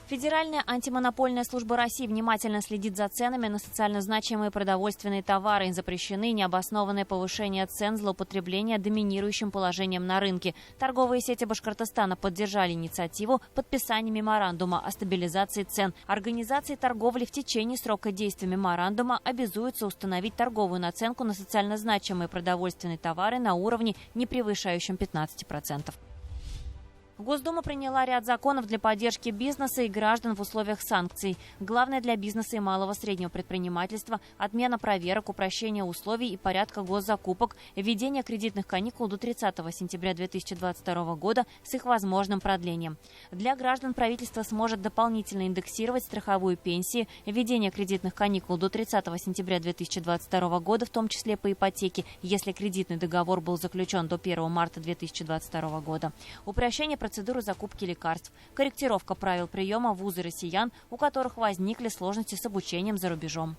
Федеральная антимонопольная служба России внимательно следит за ценами на социально значимые продовольственные товары. Запрещены необоснованное повышение цен, злоупотребление доминирующим положением на рынке. Торговые сети Башкортостана поддержали инициативу подписания меморандума о стабилизации цен. Организации торговли в течение срока действия меморандума обязуются установить торговую наценку на социально значимые продовольственные товары на уровне, не превышающем 15%. Госдума приняла ряд законов для поддержки бизнеса и граждан в условиях санкций. Главное для бизнеса и малого среднего предпринимательства – отмена проверок, упрощение условий и порядка госзакупок, введение кредитных каникул до 30 сентября 2022 года с их возможным продлением. Для граждан правительство сможет дополнительно индексировать страховую пенсию, введение кредитных каникул до 30 сентября 2022 года, в том числе по ипотеке, если кредитный договор был заключен до 1 марта 2022 года. Упрощение процедуры закупки лекарств, корректировка правил приема в вузы россиян, у которых возникли сложности с обучением за рубежом.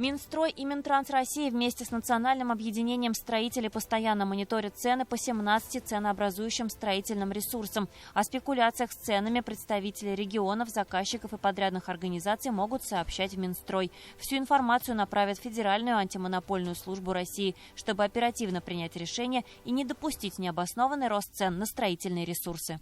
Минстрой и Минтранс России вместе с Национальным объединением строителей постоянно мониторят цены по 17 ценообразующим строительным ресурсам. О спекуляциях с ценами представители регионов, заказчиков и подрядных организаций могут сообщать в Минстрой. Всю информацию направят в Федеральную антимонопольную службу России, чтобы оперативно принять решение и не допустить необоснованный рост цен на строительные ресурсы.